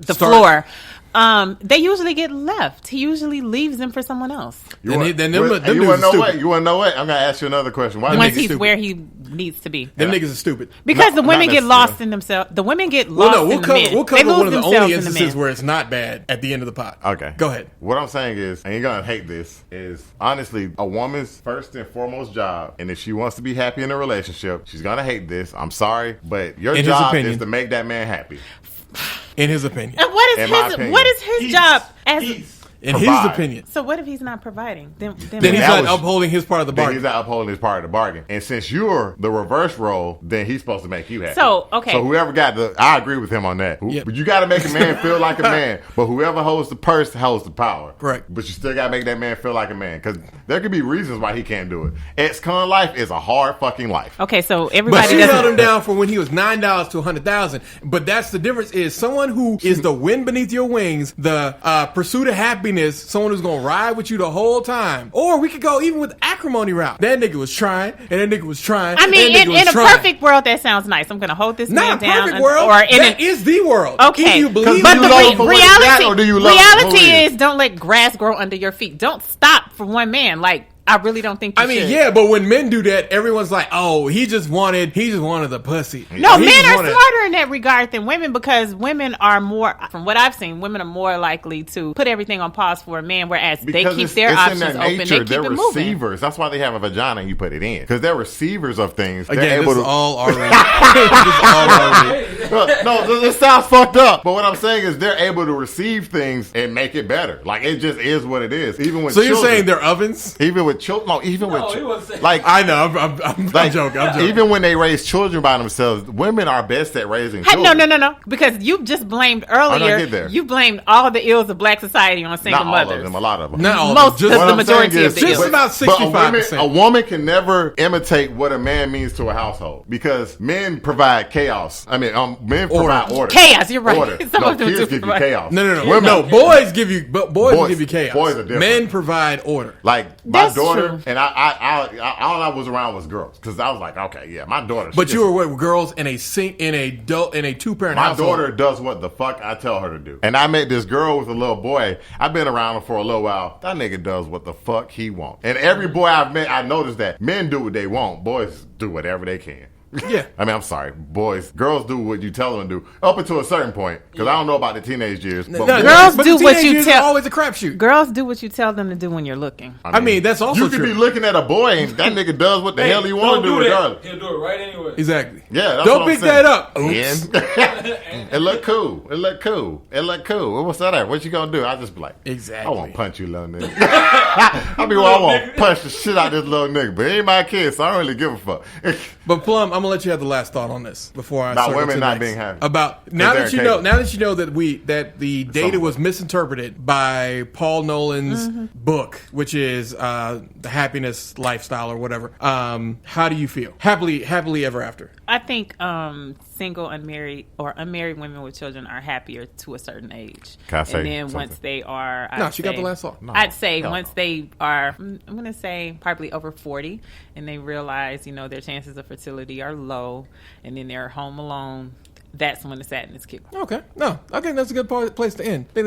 the floor. They usually get left. He usually leaves them for someone else. You want to know what? I'm going to ask you another question. Why once he's where he needs to be. Them niggas are stupid. Because the women get lost in themselves. The women get lost in the men. We'll cover one of the only instances where it's not bad at the end of the pot. Okay. Go ahead. What I'm saying is, and you're going to hate this, is honestly, a woman's first and foremost job, and if she wants to be happy in a relationship, she's going to hate this. I'm sorry, but your job is to make that man happy. In his opinion. And what is his job as in his opinion. So what if he's not providing? Then he's not upholding his part of the bargain. He's not upholding his part of the bargain. And since you're the reverse role, then he's supposed to make you happy. So whoever I agree with him on that. Yep. But you got to make a man feel like a man. But whoever holds the purse holds the power. Correct. But you still got to make that man feel like a man. Because there could be reasons why he can't do it. Ex-con life is a hard fucking life. Okay, so everybody. But she held him down for when he was $9 to $100,000. But that's the difference is someone who is the wind beneath your wings, the pursuit of happiness, someone who's gonna ride with you the whole time. Or we could go even with acrimony route. That nigga was trying, and that nigga was trying. I mean, in a perfect world, that sounds nice. I'm gonna hold this man down. Not a perfect world. That is the world. Okay, you believe but the reality is, don't let grass grow under your feet. Don't stop for one man. Like, I really don't think you should. Yeah, but when men do that, everyone's like, oh, he just wanted the pussy. No, men are smarter in that regard than women because women are more, from what I've seen, women are more likely to put everything on pause for a man, whereas they keep their options open. They keep it moving. They're receivers. That's why they have a vagina and you put it in. Because they're receivers of things. Again, this is all already. No, this sounds fucked up. But what I'm saying is they're able to receive things and make it better. Like, it just is what it is. Even with children. You're saying they're ovens? Even with children. No, even with children. Like, I know. I'm joking. Even when they raise children by themselves, women are best at raising children. No. Because you just blamed earlier. You blamed all the ills of black society on single mothers. Not all of them. A lot of them. Not all of them. Just the majority of the ills. Just about 65%. A woman can never imitate what a man means to a household because men provide chaos. I mean, men provide order. Chaos. You're right. Order. No, kids give you chaos. No. Women, no, boys give you chaos. Boys are different. Men provide order. Like my daughter, and all I was around was girls because I was like, okay, yeah, my daughter. But you were with girls in a two-parent household. My daughter does what the fuck I tell her to do, and I met this girl with a little boy. I've been around him for a little while. That nigga does what the fuck he wants, and every boy I've met, I noticed that men do what they want, boys do whatever they can. Yeah. I mean, I'm sorry. Girls do what you tell them to do up until a certain point. Because I don't know about the teenage years. But girls do what you tell. Always a crapshoot. Girls do what you tell them to do when you're looking. I mean that's also you could be looking at a boy and that nigga does what the hell he want to do regardless. He'll do it right anyway. Exactly. Yeah. Don't pick that up. It look cool. Well, what's that at? What you gonna do? I just be like, exactly. I want to punch you, little nigga. I want to punch the shit out of this little nigga. But he ain't my kid, so I don't really give a fuck. But Plum, I'm gonna let you have the last thought on this before I about women not being happy. About now that you know that the data was misinterpreted by Paul Nolan's book, which is the happiness lifestyle or whatever. How do you feel? Happily ever after. I think single, unmarried, or unmarried women with children are happier to a certain age. Can I say and then something? Once they are, she got the last thought. No, I'd say once they are, I'm going to say probably over 40, and they realize, their chances of fertility are low, and then they're home alone. That's when the sadness kicks. Okay. No, I think that's a good place to end. But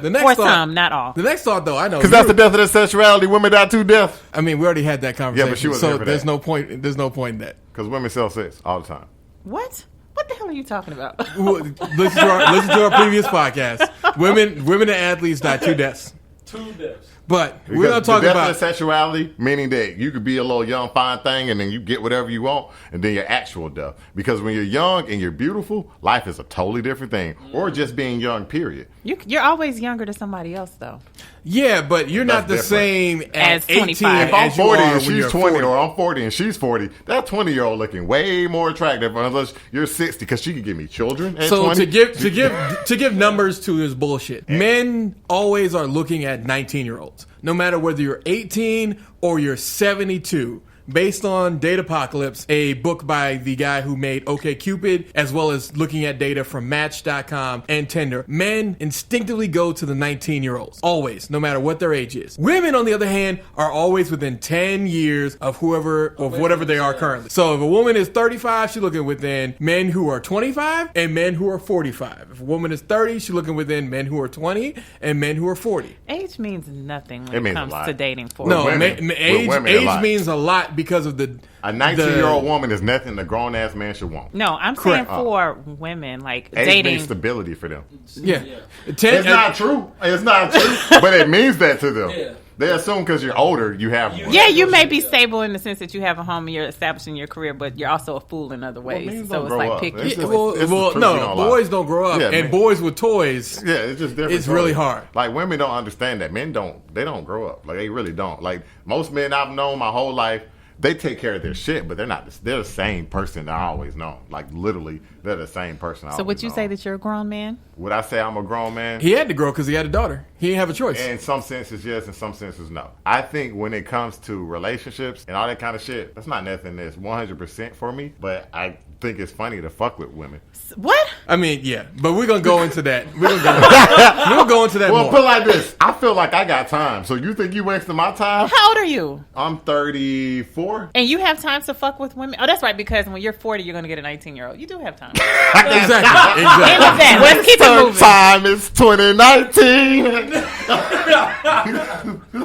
the next thought, some, not all. The next thought, though, I know because that's the death of their sexuality. Women die to death. I mean, we already had that conversation. Yeah, but she was so there's no point. There's no point in that because women sell sex all the time. What the hell are you talking about? Listen to our previous podcast. Women and athletes die 2 deaths. 2 deaths. But we're not talking about sexuality, meaning that you could be a little young, fine thing, and then you get whatever you want, and then your actual death. Because when you're young and you're beautiful, life is a totally different thing. Or just being young, period. You're always younger to somebody else, though. Yeah, but you're not the same as 25. If I'm 40 and she's 20, or I'm 40 and she's 40, that 20-year-old looking way more attractive unless you're 60, because she could give me children at 20. to give numbers to this bullshit, men always are looking at 19-year-olds. No matter whether you're 18 or you're 72, based on Datapocalypse, a book by the guy who made OkCupid, as well as looking at data from Match.com and Tinder, men instinctively go to the 19-year-olds. Always, no matter what their age is. Women, on the other hand, are always within 10 years of whatever they are currently. So if a woman is 35, she's looking within men who are 25 and men who are 45. If a woman is 30, she's looking within men who are 20 and men who are 40. Age means nothing when it comes to dating for no, women. Age means a lot because of the... A 19-year-old woman is nothing a grown-ass man should want. No, I'm saying for women, like age dating. means stability for them. Yeah. It's not true. It's not true. But it means that to them. Yeah. They assume because you're older, you have one. Yeah, you may be stable in the sense that you have a home and you're establishing your career, but you're also a fool in other ways. So it's like picky. Boys don't grow up. And boys with toys, yeah, it's just different. It's really hard. Like, women don't understand that. Men don't grow up. Like, they really don't. Like, most men I've known my whole life, they take care of their shit, but they're the same person that I always know. Like, literally, they're the same person I always know. So would you say that you're a grown man? Would I say I'm a grown man? He had to grow because he had a daughter. He didn't have a choice. In some senses, yes. In some senses, no. I think when it comes to relationships and all that kind of shit, that's not nothing that's 100% for me, but I think it's funny to fuck with women. What? I mean, yeah, but we're going to go into that. We're going to go into that more. Well, put it like this. I feel like I got time. So you think you wasting my time? How old are you? I'm 34. And you have time to fuck with women? Oh, that's right, because when you're 40, you're going to get a 19-year-old. You do have time. Exactly. Let's keep it moving. Time is 2019.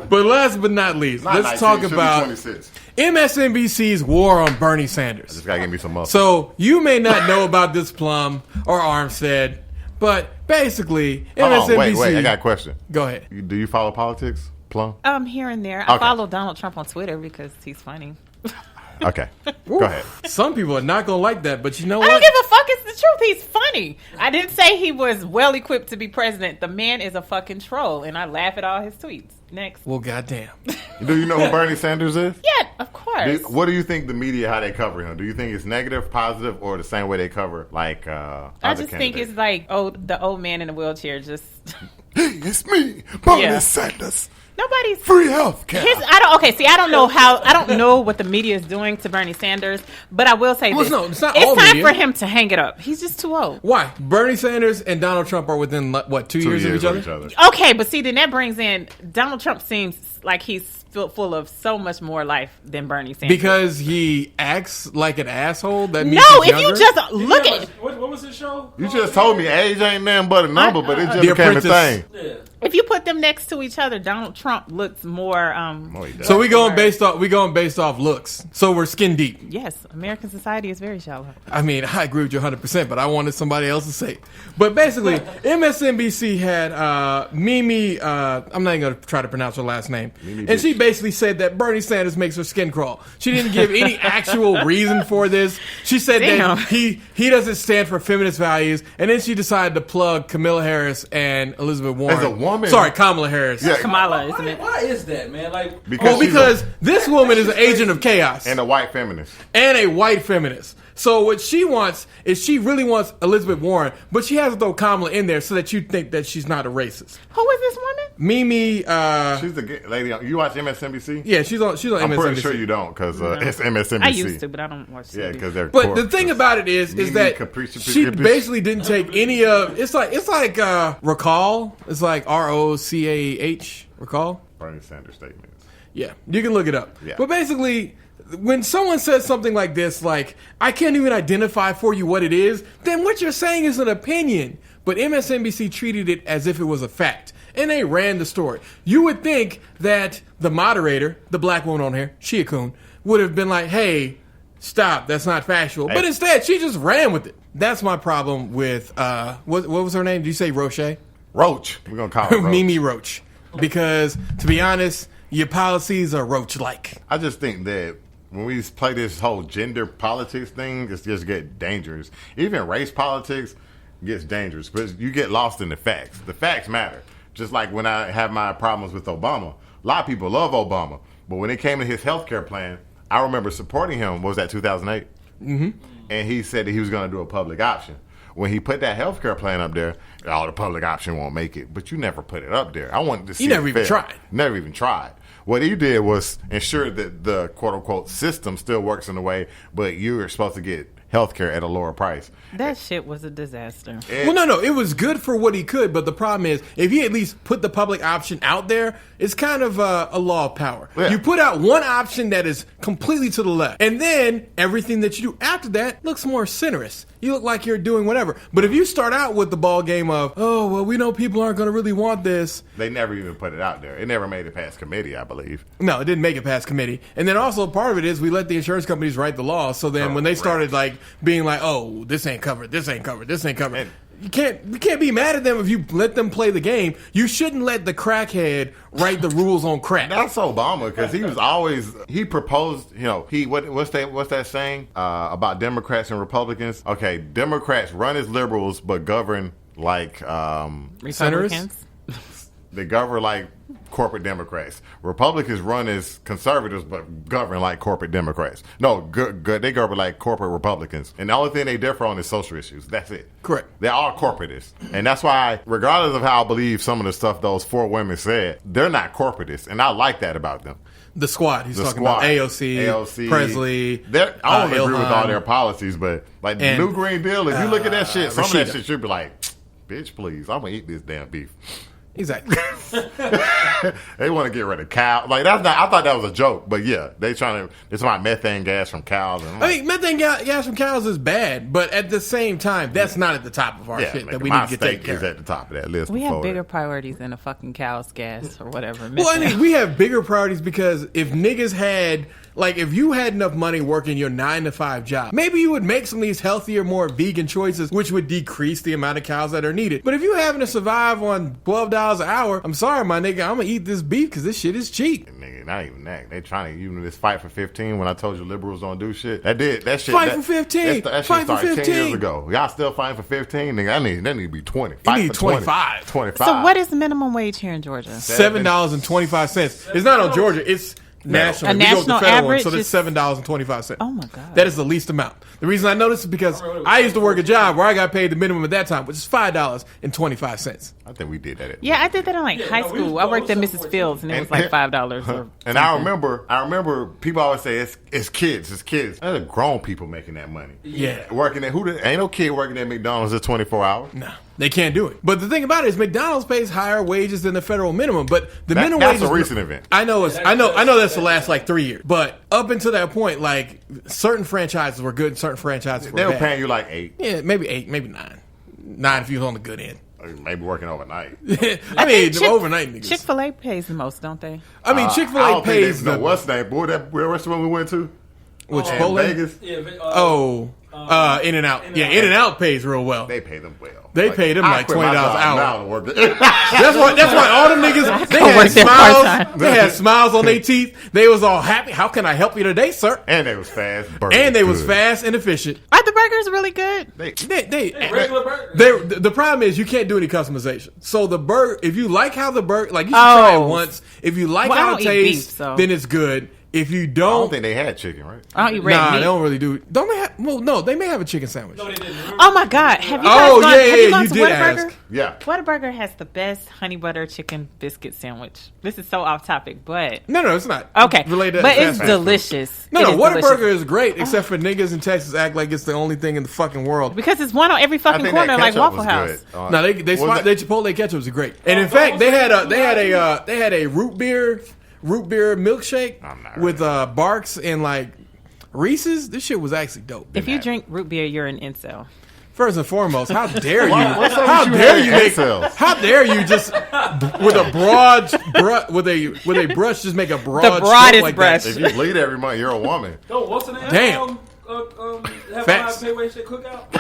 But last but not least, let's talk about MSNBC's war on Bernie Sanders. I just gotta give me some muscle. So you may not know about this Plum or Armstead, but basically MSNBC. Wait, I got a question. Go ahead. Do you follow politics, Plum? Here and there. I follow Donald Trump on Twitter because he's funny. Okay. Go ahead. Some people are not going to like that, but you know what? I don't give a fuck. It's the truth. He's funny. I didn't say he was well equipped to be president. The man is a fucking troll, and I laugh at all his tweets. Next. Well, goddamn. Do you know who Bernie Sanders is? Yeah, of course. What do you think the media, how they cover him? Do you think it's negative, positive, or the same way they cover, like, I just think it's like, the old man in a wheelchair just... Hey, it's me, Bernie Sanders. Nobody's free health care. I don't know what the media is doing to Bernie Sanders, but I will say this. It's not it's all time media. for him to hang it up. He's just too old. Why? Bernie Sanders and Donald Trump are within, 2 years of each other? Okay, but see, then that brings in, Donald Trump seems like he's full of so much more life than Bernie Sanders. Because he acts like an asshole? That means no, he's if you just look at... What was his show? You just told me age ain't nothing but a number, but it just became a thing. Yeah. If you put them next to each other, Donald Trump looks more... so we going based off looks. So we're skin deep. Yes, American society is very shallow. I mean, I agree with you 100%, but I wanted somebody else to say it. But basically, MSNBC had Mimi, I'm not even going to try to pronounce her last name, and she basically said that Bernie Sanders makes her skin crawl. She didn't give any actual reason for this. She said that he doesn't stand for feminist values, and then she decided to plug Kamala Harris and Elizabeth Warren. As a woman? Sorry, Kamala Harris. Yeah. Kamala, isn't it? Why is that, man? Like, because this woman is an agent of chaos. And a white feminist. So what she wants is she really wants Elizabeth Warren, but she has to throw Kamala in there so that you think that she's not a racist. Who is this woman? Mimi. She's the lady. You watch MSNBC? Yeah, she's on MSNBC. I'm pretty sure you don't because it's MSNBC. I used to, but I don't watch TV. Yeah, because they're. But the thing about it is that she basically didn't take any of. It's like recall. It's like ROCAH. Recall. Bernie Sanders statements. Yeah, you can look it up. Yeah. But basically, when someone says something like this, like, I can't even identify for you what it is, then what you're saying is an opinion. But MSNBC treated it as if it was a fact. And they ran the story. You would think that the moderator, the black woman on here, she a coon, would have been like, hey, stop, that's not factual. Hey. But instead, she just ran with it. That's my problem with, what was her name? Did you say Roche? Roach. We're going to call her Roach. Mimi Roach. Because, to be honest, your policies are Roach-like. I just think that when we play this whole gender politics thing, it's just get dangerous. Even race politics gets dangerous, but you get lost in the facts. The facts matter. Just like when I have my problems with Obama. A lot of people love Obama, but when it came to his health care plan, I remember supporting him. What was that, 2008? Mm-hmm. And he said that he was going to do a public option. When he put that health care plan up there, the public option won't make it. But you never put it up there. I wanted to see You never even tried. Never even tried. What he did was ensure that the quote unquote system still works in a way, but you're supposed to get healthcare at a lower price. That shit was a disaster. Well, no, it was good for what he could, but the problem is, if he at least put the public option out there, it's kind of a law of power. Yeah. You put out one option that is completely to the left, and then everything that you do after that looks more centrist. You look like you're doing whatever. But if you start out with the ball game of, oh, well, we know people aren't going to really want this. They never even put it out there. It never made it past committee, I believe. No, it didn't make it past committee. And then also part of it is we let the insurance companies write the law. So then when they started like being like, oh, this ain't covered, this ain't covered, this ain't covered. You can't be mad at them if you let them play the game. You shouldn't let the crackhead write the rules on crack. That's Obama, because he proposed, what's that saying about Democrats and Republicans? Okay, Democrats run as liberals but govern like Republicans. They govern like corporate Democrats. Republicans run as conservatives but govern like corporate Democrats. No, they govern like corporate Republicans. And the only thing they differ on is social issues. That's it. Correct. They're all corporatists. And that's why, regardless of how I believe some of the stuff those 4 women said, they're not corporatists. And I like that about them. The squad. He's talking about AOC, Presley. I don't agree with all Ilhan. their policies, but like the New Green Deal, if you look at that shit, some of that shit should be like, bitch, please, I'm going to eat this damn beef. Exactly. They want to get rid of cows. Like I thought that was a joke, but yeah, they're talking about methane gas from cows. And I mean, methane gas from cows is bad, but at the same time, that's not at the top of our shit that we need to get taken care is of. at the top of that list. We have bigger priorities than a fucking cow's gas or whatever. Well, I mean, we have bigger priorities because if niggas had, like, if you had enough money working your 9-to-5 job, maybe you would make some of these healthier, more vegan choices, which would decrease the amount of cows that are needed. But if you having to survive on $12 an hour, I'm sorry, my nigga, I'm gonna eat this beef because this shit is cheap. Nigga, not even that. They trying to even this fight for 15. When I told you liberals don't do shit, that shit. Fight for 15. That shit Fight for started 15. 10 years ago. Y'all still fighting for 15, nigga? That need to be 20. You Fight need for 25. 25. So what is the minimum wage here in Georgia? $7.25. It's not on Georgia. It's national. A We go with the national federal one, average so that's is $7.25. Oh my God. That is the least amount. The reason I know this is because I used to work a job where I got paid the minimum at that time, which is $5.25. I think we did that. Yeah, I did that in high school. I worked at Mrs. Fields, and it was like $5. And I remember people always say it's kids. There's grown people making that money. Yeah. Working at ain't no kid working at McDonald's at 24 hours. No, they can't do it. But the thing about it is McDonald's pays higher wages than the federal minimum. But the minimum wage that's is a recent event. I know that's the last like 3 years. But up until that point, like certain franchises were good and certain franchises were They were bad. paying you like 8. Yeah, maybe 8, maybe 9. 9 if you was on the good end. Maybe working overnight. I mean, the overnight niggas. Chick-fil-A pays the most, don't they? I mean, I Chick-fil-A don't think pays they know the what's name. Boy, that restaurant we went to. Which in Chipotle? Vegas. Yeah, In-N-Out. Yeah, In-N-Out pays real well. They pay them well. They pay them I like quit $20 my an job hour. now to work it. That's why all them niggas, they go had work there smiles. part-time. They had smiles on their teeth. They was all happy. How can I help you today, sir? And they was fast. And they was Good. fast and efficient. Are the burgers really good? regular burgers. The problem is you can't do any customization. So the burger, if you like how the burger, like you should try it once. If you like Well, I how don't it eat beef, tastes, so. then it's good. If you I don't, don't think they had chicken, right? I don't eat red nah, meat. they don't really do. Don't they have? Well, no, they may have a chicken sandwich. No, they didn't. Oh my God! Have you guys Oh, gone, yeah, have you yeah, gone you to did Whataburger? ask. Yeah. Whataburger has the best honey butter chicken biscuit sandwich. This is so off topic, but No, it's not. okay, Related to but it's fast food. delicious. No, It is Whataburger delicious. is great, except for niggas in Texas act like it's the only thing in the fucking world. Because it's one on every I fucking think corner, that like ketchup Waffle was House. good. No, they Chipotle ketchups are great, and in fact, they had a root beer milkshake I'm not with Barks and like Reese's. This shit was actually dope. If you drink root beer, you're an incel. First and foremost, how dare you? What's up How with you dare you hating make? incels? How dare you just with a broad with a brush just make a broad The broadest stroke like brush. that? If you bleed every month, you're a woman. Yo, what's the name? Damn. Have Facts. a pay shit cookout.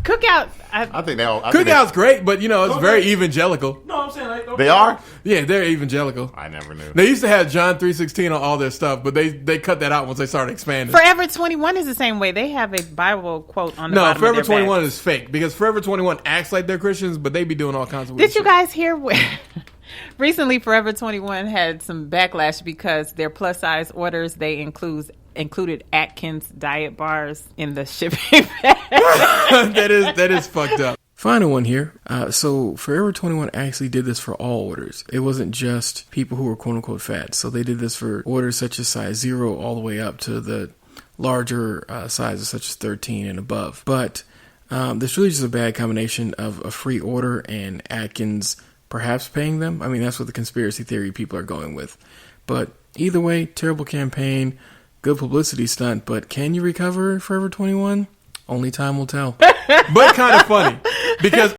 Cookout. I think they all. Cookout's great, but you know it's very evangelical. No, I'm saying like They are? Yeah, they're evangelical. I never knew. They used to have John 3:16 on all their stuff, but they cut that out once they started expanding. Forever 21 is the same way. They have a Bible quote on the No, bottom Forever of their 21 badge. is fake because Forever 21 acts like they're Christians, but they be doing all kinds of weird Did you shit. guys hear? Recently, Forever 21 had some backlash because their plus size orders they included Atkins diet bars in the shipping bag. that is fucked up. Final one here. So Forever 21 actually did this for all orders. It wasn't just people who were quote unquote fat. So they did this for orders such as size 0 all the way up to the larger sizes such as 13 and above. But this really just a bad combination of a free order and Atkins perhaps paying them. I mean, that's what the conspiracy theory people are going with. But either way, terrible campaign, good publicity stunt. But can you recover Forever 21? Only time will tell. But kind of funny because